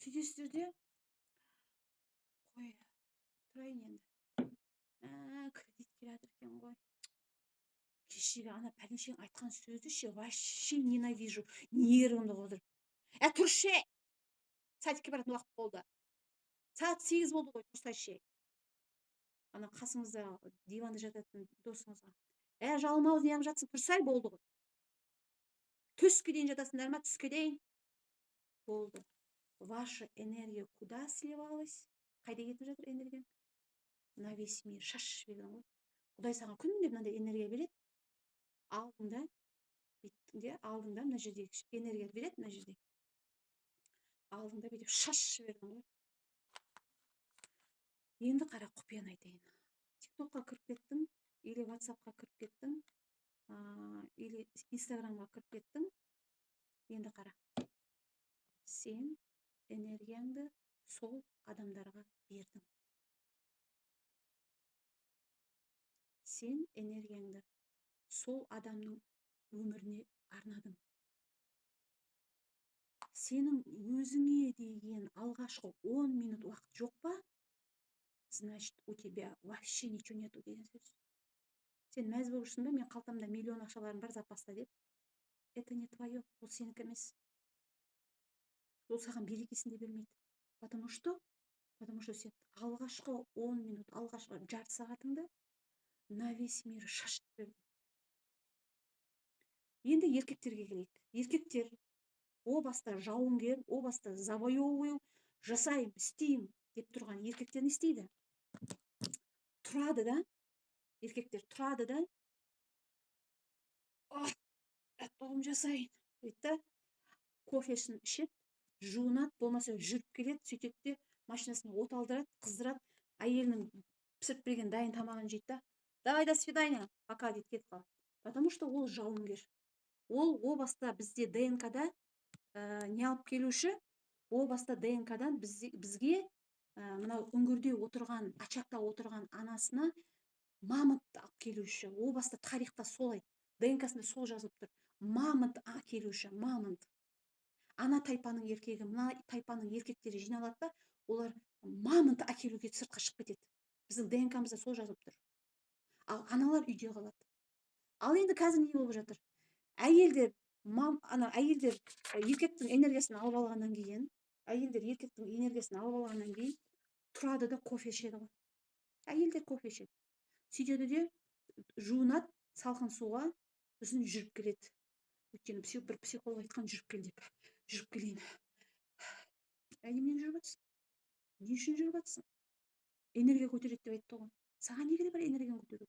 сөйтесіздер де қой тұрайын енді. Кредит келе жатыр екен ғой. Кешегі ана пәленшең айтқан сөзді ше вообще ненавижу. Нервымды қоздырып. Тұршы! Садикке баратын уақыт болды. Сағат 8 болды ғой, тұрсайшы. Ана қасыңызда диванда жататын досыңызға. Жалмауыз неғып жатсың, тұрсай болды ғой. Түске дейін жатасыңдар ма? Түске дейін. Болды. Ваша энергия куда сливалась? Қайда кетіп жатыр энергия? На весь мир шашып жіберген ғой. Құдай саған күнде мынандай энергия береді. Алдыңда, беттіңде, алдыңда мына жерде энергия береді, мына жерде. Алдыңда бүйтіп шашып жіберген ғой. Енді қара құпияны айтайын. TikTokқа кіріп кеттің, или WhatsAppқа кіріп кеттің, или Instagramға кіріп кеттің. Енді қара. Сен энергияңды сол адамдарға бердің. Сен энергияңды сол адамның өміріне арнадың. Сенің өзіңе деген алғашқы 10 минут уақыт жоқ па? Значит, у тебя вообще ничего нету деген сөз. Сен мәз болып жүрсің бе, мен қалтамда миллион ақшаларым бар запаста деп. Это не твое, ол сенікі емес. Ол саған берекесін де бермейді. Потому что сен алғашқы 10 минут, алғашқы жарты сағатыңды на весь мир шашып бердің. Енді еркектерге келейік. Еркектер о баста жауынгер, о баста завоевываю, жасайым, істейм деп тұрған еркектер не істейді? Тұрады да, еркектер тұрады да, тоғым жасайын дейді, кофесін ішеді, жуынады, болмаса жүріп келеді, сөйтеді де машинасына от алдырады, қыздырады, әйелінің пісіріп берген дайын тамағын жейді да, давай до свидания, пока дейді, кетіп қалады. Потому что ол жауынгер. Ол о баста бізде ДНК-да не алып келуші, о баста ДНК-дан бізге мынау үңгірде отырған, очақта отырған анасына мамонт алып келуші. О баста тарихта солай, ДНК-сында сол жазылып тұр. Мамонт келуші, мамонт. Ана тайпаның еркегі, мына тайпаның еркектері жиналады да, олар мамонт әкелуге сыртқа шығып кетеді. Біздің ДНК-мызда сол жазылып тұр. Ал аналар үйде қалады. Ал енді қазір не болып жатыр? Әйелдер еркектің энергиясын алып алғаннан кейін, тұрады да кофе ішеді ғой. Әйелдер кофе ішеді. Сөйтеді де жуынады, салқын суға сосын жүріп келеді. Өйткені бір психолог айтқан жүріп кел деп. Жүріп келейін. Немен жүріп жатсың? Не үшін жүріп жатсың? Энергия көтереді деп айтты ғой. Саған не керек бар энергияны көтеру?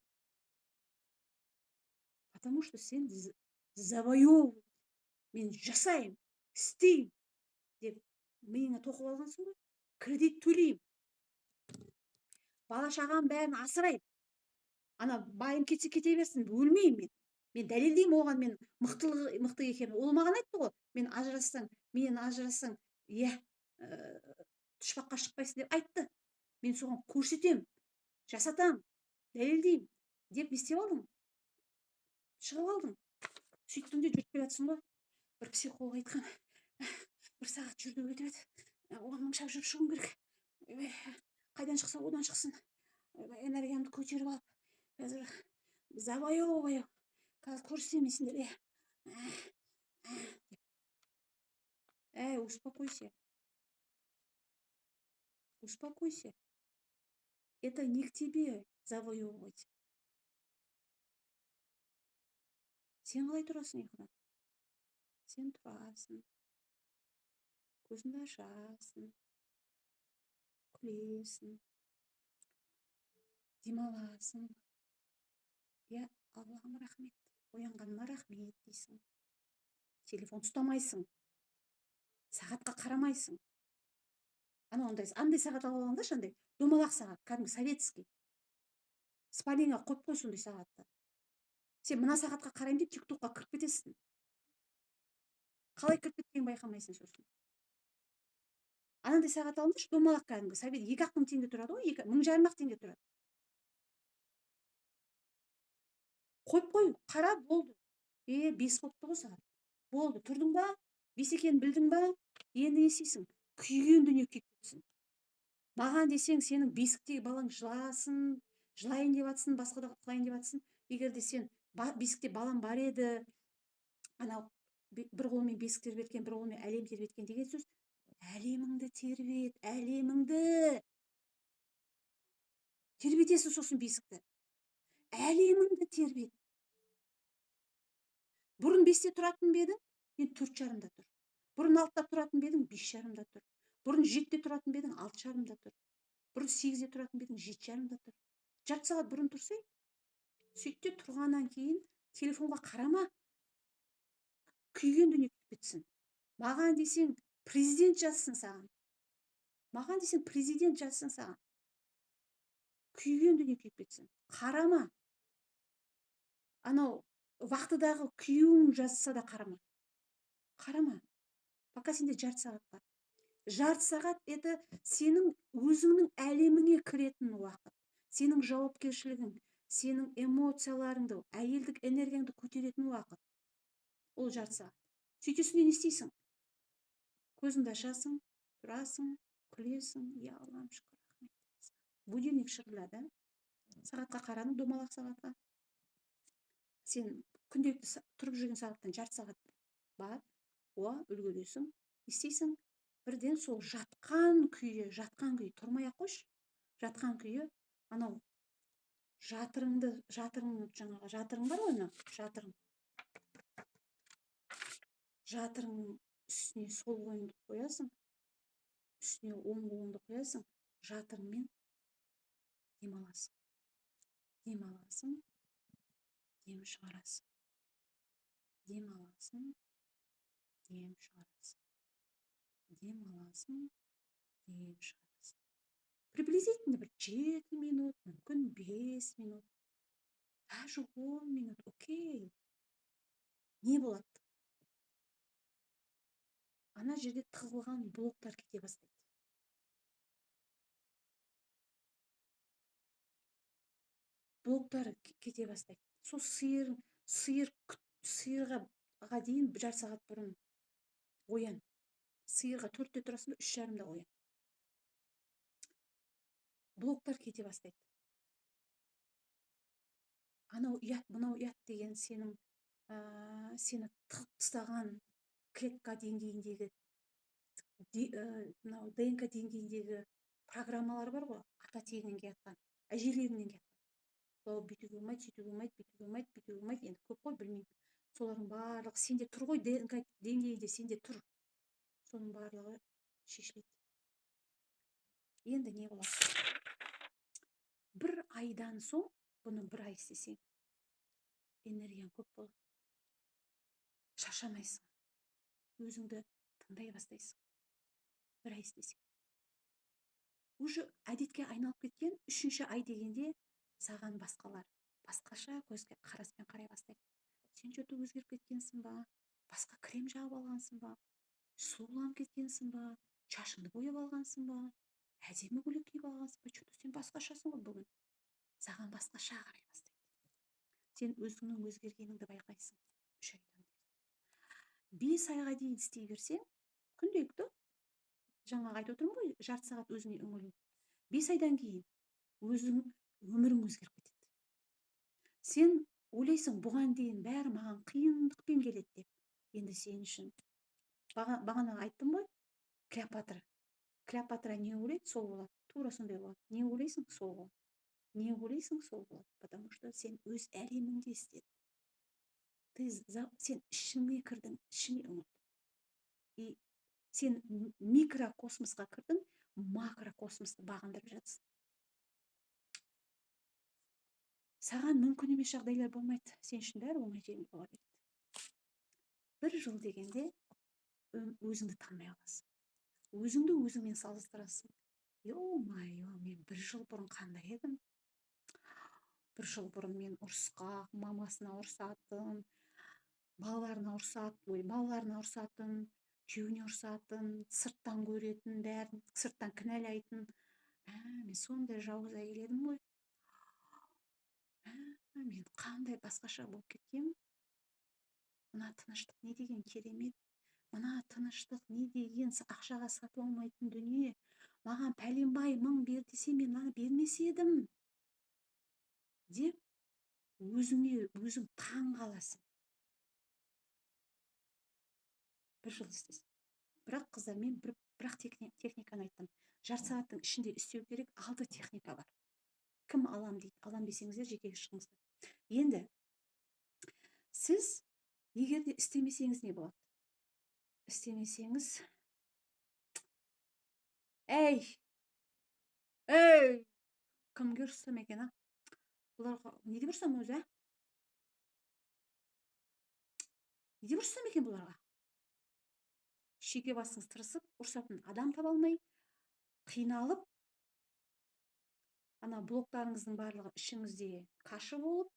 Потому что сен завоевывай, мен жасайым, істейм деп миыңа тоқып алғансың ғой. Кредит төлейм. Бала шағам бәрін асырайым. Ана байым кетсе кете берсін, өлмеймін мен. Мен дәлелдеймін оған мен мықты екенмін. Ол маған айтты ғой, мен ажырассаң, тұшпаққа шықпайсың деп айтты. Мен соған көрсетем, жасатам, дәлелдеймін деп не істеп алдың? Шығып алдың. Сөйттің де жүріп келе жатсың ғой. Бір психолог айтқан, бір сағат жүрді өтіп еді. 10 мың шақырып шығуым керек. Қайдан шықса одан шықсын. Энергиямды көтеріп алып, қазір завоевываю. Қазір көрсетемейсіңдер. Успокойся. Успокойся. Это не к тебе завоевывать. Сен қалай тұрасың ұйқыдан? Сен тұрасың, көзіңді ашасың, күлесің, демаласың. Аллахым рахмет, оянғаныма рахмет дейсің. Телефон ұстамайсың, сағатқа қарамайсың. Андай сағат алып алыңдаршы, андай домалақ сағат, кәдімгі советский. Спальныйға қойып қой сондай сағатты. Сен мына сағатқа қараймын деп TikTokқа кіріп кетесің. Қалай кіріп кеткенін байқамайсың сосын. Анандай сағат алыңдаршы, домалақ кәдімгі совет, 2-ақ мың теңге тұрады ғой, 1500-ақ теңге тұрады. Қойып қой, қара, болды. 5 болыпты ғой сағат. Болды, тұрдың ба? 5 екенін білдің ба? Енді не істейсің? күйген дүние күйіп кетсін. Маған десең, сенің бесіктегі балаң жыласын, жылайын деп жатсың, басқа да қылайын деп жатсың. Егер де сен бесікте балам бар еді, анау бір қолмен бесік тербеткен, бір қолмен әлем тербеткен деген сөз. Әлеміңді тербет, әлеміңді тербетесің, сосын бесікті. Әлеміңді тербет. Бұрын 5-те тұратын ба едің, енді 4:30-да тұр. Бұрын 6-та тұратын ба едің, 5:30-да тұр. Бұрын 7-те тұратын ба едің, 6:30-да тұр. Бұрын 8-де тұратын ба едің, 7:30-да тұр. Жарты сағат бұрын тұрсай, сөйтте тұрғаннан кейін телефонға қарама, күйген дүние күйіп кетсін. Маған десең, президент жазсын саған. Маған десең, президент жазсын саған. Күйген дүние күйіп кетсін. Қарама. Анау вақтыдағы күйеуің жазса да қарама. Қарама. Пока сенде жарты сағат бар. Жарты сағат это сенің өзіңнің әлеміңе кіретін уақыт. Сенің жауапкершілігің, сенің эмоцияларыңды, әйелдік энергияңды көтеретін уақыт. Ол жарты сағат. Сөйтесің, не істейсің? Көзіңді ашасың, тұрасың, күлесің, я Аллам, шүкір, рахмет. Будильник шырылдады. Сағатқа қарадың, домалақ сағатқа. Сен күнделікті тұрып жүрген сағаттан жарты сағат бар. Үлгересің. Не істейсің? Бірден сол жатқан күйі тұрмай-ақ қойшы. Жатқан күйі анау жатырың бар ғой, жатырың үстіне сол қолыңды қоясың, үстіне оң қолыңды қоясың, жатырыңмен демаласың. Демаласың, дем шығарасың. Демаласың, дем шығарасың. Демаласың, дем шығарасың. Приблизительно бір 7 минут, мүмкін 5 минут, даже 10 минут, окей. Не болады? Ана жерде тығылған блоктар кете бастайды. Блоктар кете бастайды. Сол сиырға дейін жарты сағат бұрын оян. Сиырға 4-те тұрасың ба, 3:30-да оян. Блоктар кете бастайды. Анау ұят, мынау ұят деген сені тығып тастаған клетка деңгейіндегі, мынау ДНК деңгейіндегі программалар бар ғой, ата тегінен келатқан, әжелеріңнен келатқан. Ол бүйтуге болмайды, сөйтуге болмайды, бүйтуге болмайды, бүйтуге болмайды, енді көп қой, білмеймін. Солардың барлығы сенде тұр ғой, ДНК деңгейінде сенде тұр. Соның барлығы шешіледі. Енді не болады? Бір айдан соң, бұны бір ай істесең, энергияң көп болады. Шаршамайсың. Өзіңді тыңдай бастайсың. Бір ай істесең. Уже әдетке айналып кеткен 3-ші ай дегенде саған басқалар басқаша көзге қараспен қарай бастайды. Сен что-то өзгеріп кеткенсің ба? Басқа крем жағып алғансың ба? Сұлуланып кеткенсің ба? Шашыңды бояп алғансың ба? Әдемі көйлек киіп алғансың ба? Что-то сен басқашасың ғой бүгін. Саған басқаша қарай бастайды. Сен өзіңнің өзгергеніңді байқайсың 3 айдан. 5 айға дейін істей берсең, күнделікті, жаңағы айтып отырмын ғой, жарты сағат өзіңе үңілу. 5 айдан кейін өзің өмірің өзгеріп кетеді. Сен ойлайсың, бұған дейін бәрі маған қиындықпен келеді деп. Енді сен үшін бағана айттым ғой, Клеопатра не ойлайды, сол болады. Тура сондай болады. Не ойлайсың, сол болады. Не ойлайсың, сол болады. Потому что сен өз әлеміңде істедің. Сен ішіңе кірдің, ішіңе үңілдің. И сен микрокосмосқа кірдің, макрокосмосты бағындырып жатсың. Саған мүмкін емес жағдайлар болмайды. Сен үшін бәрі оңай жеңіл бола береді. 1 жыл дегенде өзіңді танымай қаласың. Өзіңді өзіңмен салыстырасың. Ё-майо, мен 1 жыл бұрын қандай едім? 1 жыл бұрын мен ұрысқақ, мамасына ұрсатын, балаларына ұрсатын, күйеуіне ұрсатын, сырттан көретін, бәрін сырттан кінәлайтын. Мен сондай жауыз әйел едім ғой. Мен қандай басқаша болып кеткенмін. Мына тыныштық не деген керемет. мына тыныштық не деген ақшаға сатып алмайтын дүние. Маған пәленбай мың бер десе мен мынаны бермес едім деп өзіңе өзің таң қаласың. Бір жыл істесің. Бірақ қыздармен бірақ техниканы айттым. Жарты сағаттың ішінде істеу керек, алты техника бар. Кім алам дейді, алам десеңіздер жеке шығыңыздар. Енді сіз егер де істемесеңіз не болады? Істемесеңіз, ей, кімге ұрыссам екен, бұларға не деп ұрыссам өзі, не деп ұрыссам екен бұларға? Шеке басыңыз тырысып, ұрсатын адам таба алмай, қиналып, ана блоктарыңыздың барлығы ішіңізде каша болып,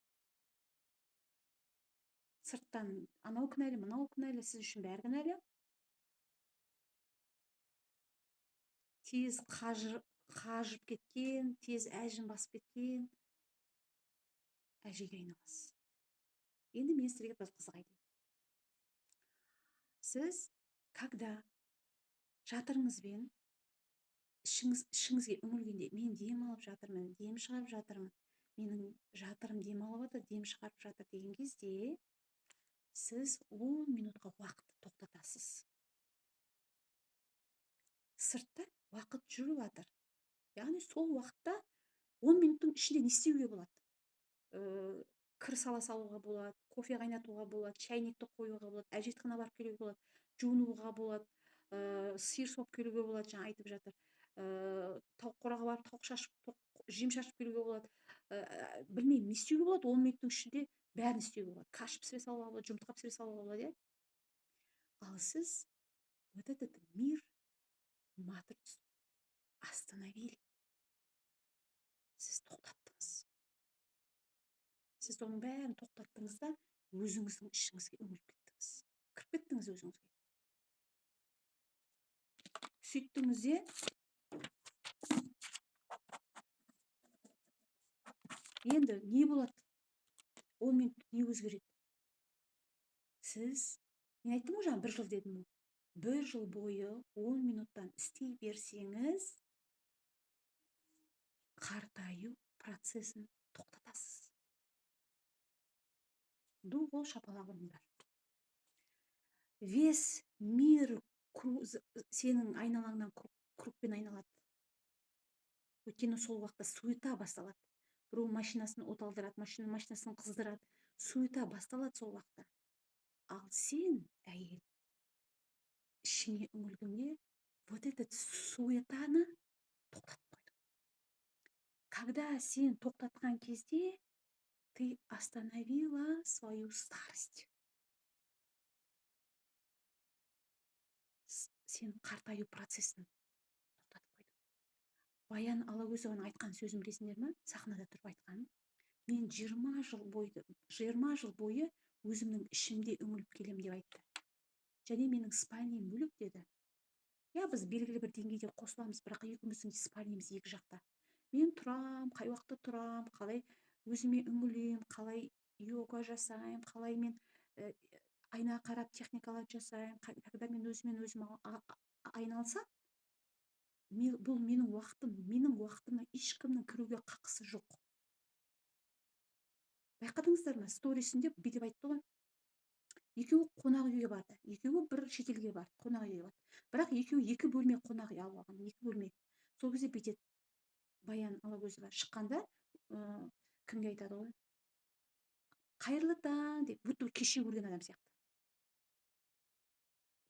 сырттан анау кінәлі, мынау кінәлі, сіз үшін бәрі кінәлі. Тез қажып кеткен, тез әжім басып кеткен әжеге айналасыз. Енді мен сіздерге бір қызық айтайын. Сіз когда жатырыңызбен ішіңізге үңілгенде, мен дем алып жатырмын, дем шығарып жатырмын, менің жатырым дем алып жатыр, дем шығарып жатыр деген кезде, сіз 10 минутқа уақытты тоқтатасыз. Сыртта уақыт жүріп жатыр. Яғни сол уақытта 10 минуттың ішінде не істеуге болады? Кір сала салуға болады, кофе қайнатуға болады, чайникті қоюға болады, әжетхана барып келуге болады, жуынуға болады, сиыр сауып келуге болады, жаңа айтып жатыр. Тауық қораға барып тауық шашып, жем шашып келуге болады. Білмеймін, не істеуге болады? 10 минуттың ішінде бәрін істеуге болады. Каш пісіре салуға болады, жұмыртқа пісіре салуға болады, иә? Ал сіз вот этот мир, матрицу остановили. Сіз тоқтаттыңыз. Сіз оның бәрін тоқтаттыңыз да өзіңіздің ішіңізге үңіліп кеттіңіз. Кіріп кеттіңіз өзіңізге. Сөйттіңіз де енді не болады? 10 минут не өзгереді? Сіз, мен айттым ғой жаңа, 1 жыл дедім ғой. 1 жыл бойы 10 минуттан істей берсеңіз, қартаю процесін тоқтатасыз. Ду қол шапалақ ұрыңдар. Весь мир сенің айналаңнан кругпен айналады. Өйткені сол уақытта суета басталады. Біреу машинасын оталдырады, машинасын қыздырады. Суета басталады сол уақытта. Ал сен, әйел, ішіңе үңілгенде, вот этот суетаны тоқтатып қойдың. Когда сен тоқтатқан кезде, ты остановила свою старость. Сен қартаю процесін тоқтатып қойдың. Баян Алагөзованың айтқан сөзін білесіңдер ме? Сахнада тұрып айтқан. Мен 20 жыл бойы өзімнің ішімде үңіліп келем деп айтты. Және менің спальнем бөлек деді. Я, біз белгілі бір деңгейде қосыламыз, бірақ екеуміздің спальнеміз екі жақта. Мен тұрам, қай уақытта тұрам, қалай өзіме үңілем, қалай йога жасайм, қалай мен айна қарап техникалар жасайм, когда мен өзімен өзім айналсам, бұл менің уақытыма ешкімнің кіруге қақысы жоқ. Байқадыңыздар ма? Сторисінде бүйтіп айтты ғой. Екеуі қонақ үйге барды. Екеуі бір шетелге барды, қонақ үйге барды. Бірақ екеуі 2 бөлме қонақ үй алып алған, 2 бөлме. Сол кезде бүйтеді. Баян Алагөзова шыққанда, кімге айтады ғой? Қайырлы таң деп, будто кеше көрген адам сияқты.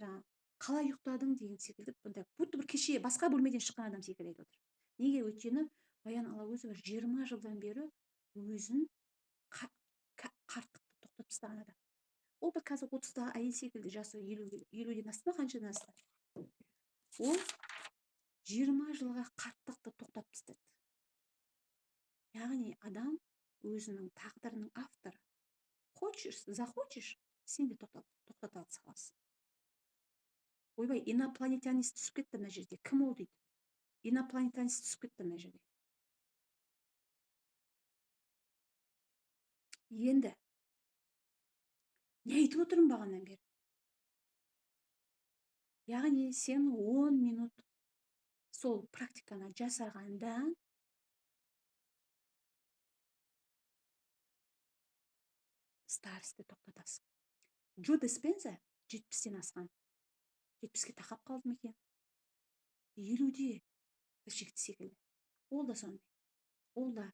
Жаңа, қалай ұйықтадың деген секілді, бұндай будто бір кеше басқа бөлмеден шыққан адам секілді айтып отыр. Неге? Өйткені Баян Алагөзова 20 жылдан бері өзін қарттықты тоқтатып тастаған адам. Ол бір қазір 30-дағы әйел секілді, жасы 50-ден асты ма, қаншадан асты? Ол 20 жылға қарттықты тоқтатып тастады. Яғни адам өзінің тағдырының авторы. Захочешь, сен де тоқтата саласың. Ойбай, инопланетянист түсіп кетті мына жерде. Кім ол дейді? Инопланетянист түсіп кетті мына жерде. Енді не айтып отырмын бағанадан бері? яғни сен 10 минут сол практиканы жасағанда старості тоқтатасың. Джо Диспенза 70-тен асқан, 70-ке тақап қалды ма екен, 50-де бір жігіт секілді. Ол да сондай. Ол да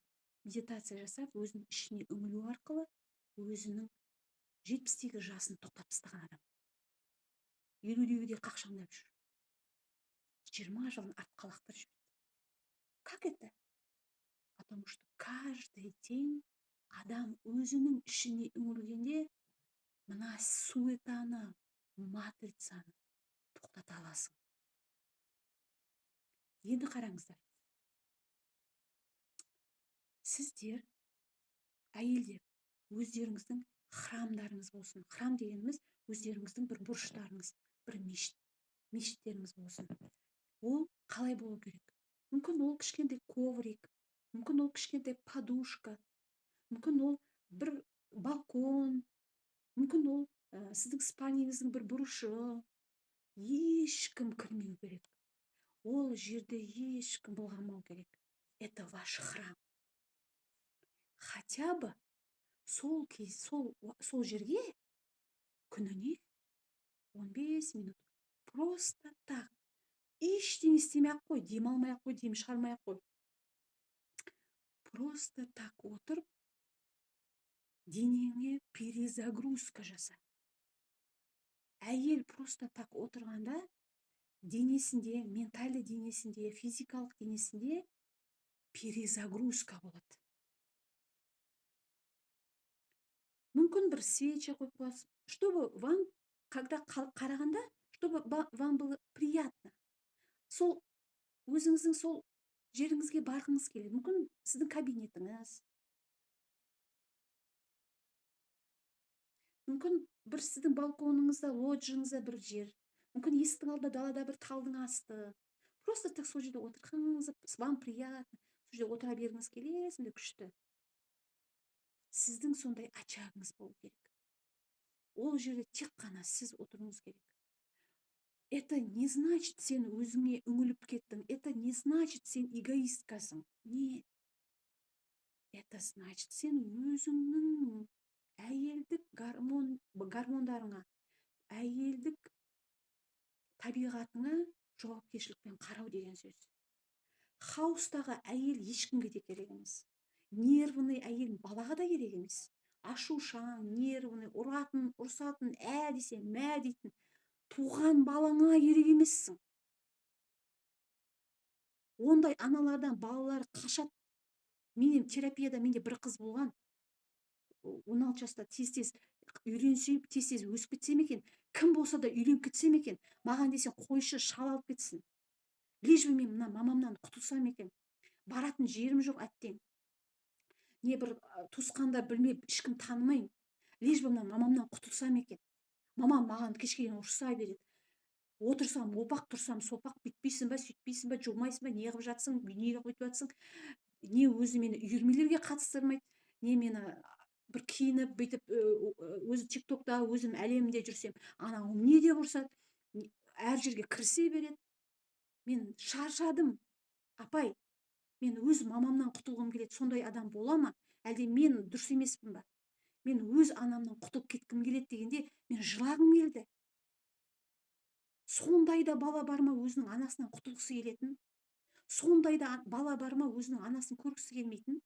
медитация жасап, өзінің ішіне үңілу арқылы өзінің 70-тегі жасын тоқтап тастаған адам. 50-дегі де қақшаңдап жүр. 20 жылын артқа лақтырып жіберді. Как это? Потому что каждый день адам өзінің ішіне үңілгенде мына суетаны, матрицаны тоқтата аласың. Енді қараңыздар. Сіздер, әйелдер, өздеріңіздің храмдарыңыз болсын. Храм дегеніміз өздеріңіздің бір бұрыштарыңыз, бір мешіттеріңіз болсын. Ол қалай болу керек? Мүмкін ол кішкентай коврик, мүмкін ол кішкентай подушка, мүмкін ол бір балкон, мүмкін ол сіздің спальнеңіздің бір бұрышы. Ешкім кірмеу керек. Ол жерде ешкім болғанмау керек. Это ваш храм. Хотя бы сол жерге күніне 15 минут просто так ештеңе істемей ақ қой, демалмай ақ қой, дем шығармай ақ қой. Просто так отырып, денеңе перезагрузка жаса. Әйел просто так отырғанда денесінде, ментальды денесінде, физикалық денесінде перезагрузка болады. Мүмкін бір свеча қойып қоясыз, чтобы вам, когда қарағанда, чтобы вам было приятно. Сол өзіңіздің сол жеріңізге барғыңыз келеді. Мүмкін сіздің кабинетіңіз, мүмкін бір сіздің балконыңызда, лоджияңызда бір жер, мүмкін есіктің алдында далада бір талдың асты. Просто так сол жерде отырғыңыз, вам приятно. Сол жерде отыра бергіңіз келесінде күшті. Сіздің сондай очагыңыз болу керек. Ол жерде тек қана сіз отыруыңыз керек. Это не значит, сен өзіңе үңіліп кеттің. Это не значит, сен эгоисткасың. Нет. Это значит, сен өзіңнің әйелдік гормондарыңа, әйелдік табиғатыңа жауапкершілікпен қарау деген сөз. Хаустағы әйел ешкімге де керек емес. Нервный әйел балаға да керек емес. Ашушаң, нервный, ұратын, ұрсатын, десе, мә дейтін туған балаңа керек емессің. Ондай аналардан балалар қашат. Менің терапияда менде бір қыз болған. 16 жаста тез-тез үйленсем, тез-тез өсіп кетсем екен, кім болса да үйленіп кетсем екен, маған десе қойшы шал алып кетсін. Лишь бы мен мына мамамнан құтылсам екен. Баратын жерім жоқ әттең. Не бір туысқанда білмеп, ешкім танымаймын. Лишь бы мына мамамнан құтылсам екен. Мамам маған кешкеден ұрса береді. Отырсам, опақ тұрсам, сопақ, бүйтпейсің ба, сөйтпейсің ба, жумайсың ба, не қылып жатсың, неге қойып жатсың, не өзі мені үйірмелерге қатыстырмайды, не мені бір киініп, бүйтіп, өзі тиктокта, өзім әлемінде жүрсем, анауым не деп ұрсады, әр жерге кірісе береді. Мен шаршадым, апай, мен өз мамамнан құтылғым келеді, сондай адам бола ма? Әлде мен дұрыс емеспін ба? Мен өз анамнан құтылып кеткім келеді дегенде, мен жылағым келді. Сондай да бала бар ма өзінің анасынан құтылғысы келетін? Сондай да бала бар ма өзінің анасын көргісі келмейтін?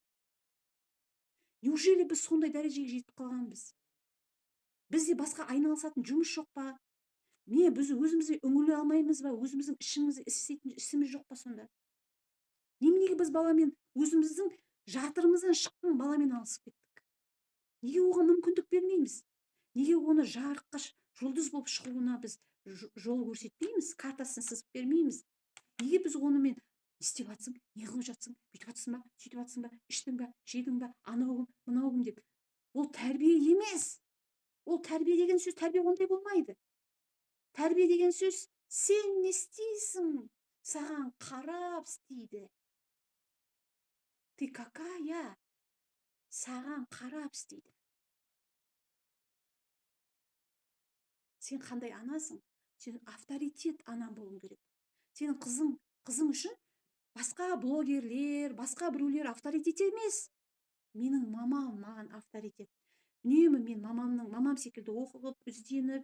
Неужели біз сондай дәрежеге жетіп қалғанбыз? Бізде басқа айналысатын жұмыс жоқ па? Біз өзімізге үңіле алмаймыз ба? Өзіміздің істейтін ісіміз жоқ па сонда? Неменеге біз баламен, өзіміздің жатырымыздан шыққан баламен алысып кеттік? Неге оған мүмкіндік бермейміз? Неге оны жарыққа жұлдыз болып шығуына біз жол көрсетпейміз, картасын сызып бермейміз? Неге біз онымен істеп жатсың, не қылып жатсың, бүйтіп жатсың ба, сөйтіп жатсың ба, іштің ба, жедің ба, анау мынау деп? Ол тәрбие емес. Ол тәрбие деген сөз, тәрбие ондай болмайды. Тәрбие деген сөз, сен не істейсің, саған қарап істейді. Ты какая? Саған қарап істейді. Сен қандай анасың? сен авторитет анаң болуың керек. Сенің қызың үшін басқа блогерлер, басқа біреулер авторитет емес. Менің мамам маған авторитет. Үнемі мен мамам секілді оқып, ізденіп,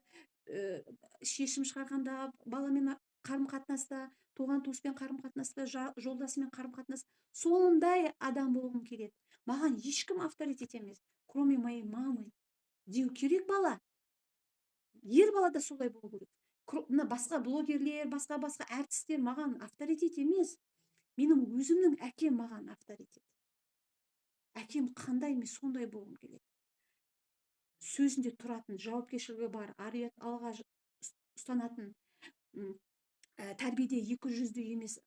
шешім шығарғанда, баламен қарым қатынаста, туған туыспен қарым қатынаста, жолдасымен қарым қатынас, сондай адам болғым келеді. Маған ешкім авторитет емес, кроме моей мамы деу керек бала. Ер бала да солай болу керек. Мына басқа блогерлер, басқа әртістер маған авторитет емес. Менің өзімнің әкем маған авторитет. Әкем қандай, мен сондай болғым келеді. Сөзінде тұратын, жауапкершілігі бар, алға ұстанатын, тәрбиеде 200-ді емес,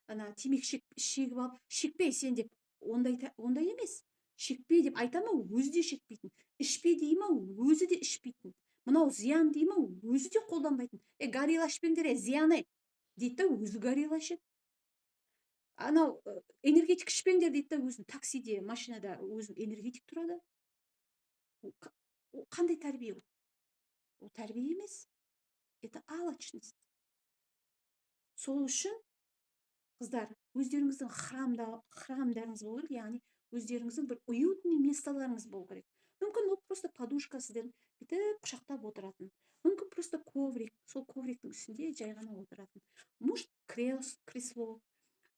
ана темекі шегіп алып, шекпе сен деп, ондай емес. Шекпе деп айта ма, өзі де шекпейтін. Ішпе дей ма, өзі де ішпейтін. Мынау зиян дей ма, өзі де қолданбайтын. Горилла ішпеңдер, зияны дейді да, өзі горилла ішеді. Анау энергетик ішпеңдер дейді да, өзін таксиде, машинада өзін энергетик тұрады. Қандай тәрбие ол? Ол тәрбие емес. Это алчность. Сол үшін қыздар, өздеріңіздің храмдарыңыз болу керек, яғни өздеріңіздің бір уютный местоларыңыз болу керек. Мүмкін ол просто подушка, сіздердің бүйтіп құшақтап отыратын. Мүмкін просто коврик, сол ковриктің үстінде жай ғана отыратын. Может, кресло,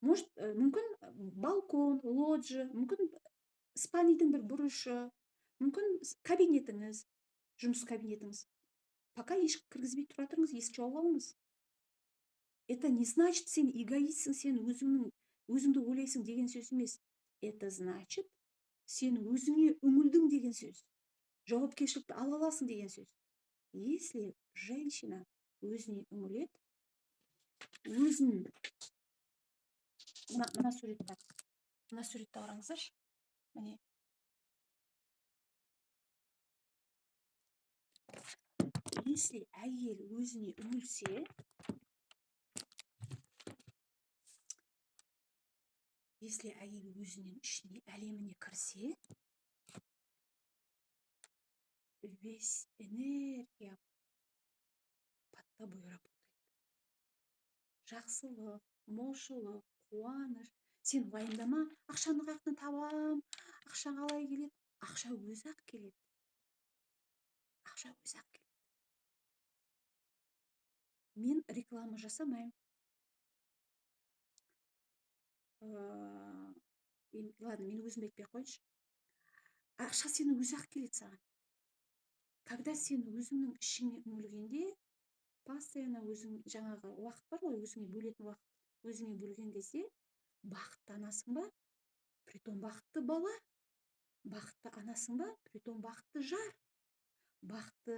может, мүмкін балкон, лоджия, мүмкін спальныйдың бір бұрышы, мүмкін кабинетіңіз, жұмыс кабинетіңіз. Пока ешкім кіргізбей тұра тұрыңыз, есік жауып алыңыз. Это не значит, сен эгоистсің, сен өзіңді ойлайсың деген сөз емес. Это значит, сен өзіңе үңілдің деген сөз. Жауапкершілікті ала аласың деген сөз. Если женщина өзіне үңіледі, өзін мына суретті қараңыздаршы. Міне. Если әйел өзіне үңілсе, если әйел өзінің ішіне, әлеміне кірсе, весь энергия под тобой работает. Жақсылық, молшылық, қуаныш. Сен уайымдама, ақшаны қаяқтан табам, ақша қалай келеді? Ақша өзі ақ келеді. Ақша өзі ақ келеді. Мен реклама жасамаймын. Ладно, мен өзім айтпай ақ қойыншы. Ақша сенің өзі ақ келеді саған. Когда сен өзіңнің ішіңе үңілгенде, постоянно өзің жаңағы уақыт бар ғой, өзіңе бөлетін уақыт, өзіңе бөлген кезде бақытты анасың ба, притом бақытты бала, бақытты анасың ба, притом бақытты жар, бақытты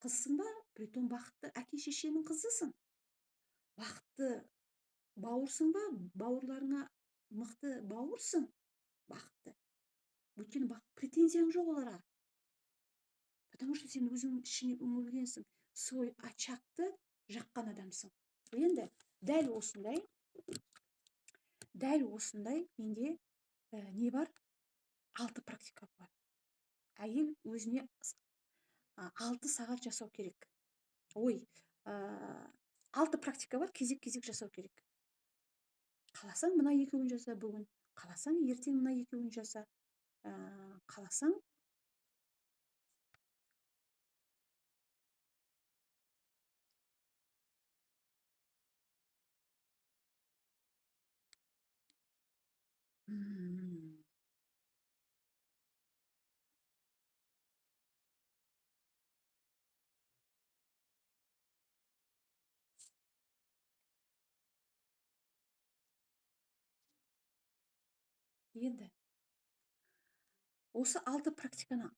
қызсың ба, притом бақытты әке шешенің қызысың, бақытты бауырсың ба, бауырларыңа мықты бауырсың, бақытты. Өйткені претензияң жоқ оларға. Потому что сен өзің ішіңе үңілгенсің, свой очагты жаққан адамсың. Енді дәл осындай менде не бар? 6 практика бар. Әйел өзіне 6 сағат жасау керек. 6 практика бар, кезек жасау керек. Қаласаң мына екеуін жаса бүгін, қаласаң ертең мына екеуін жаса, қаласаң енді осы 6 практиканы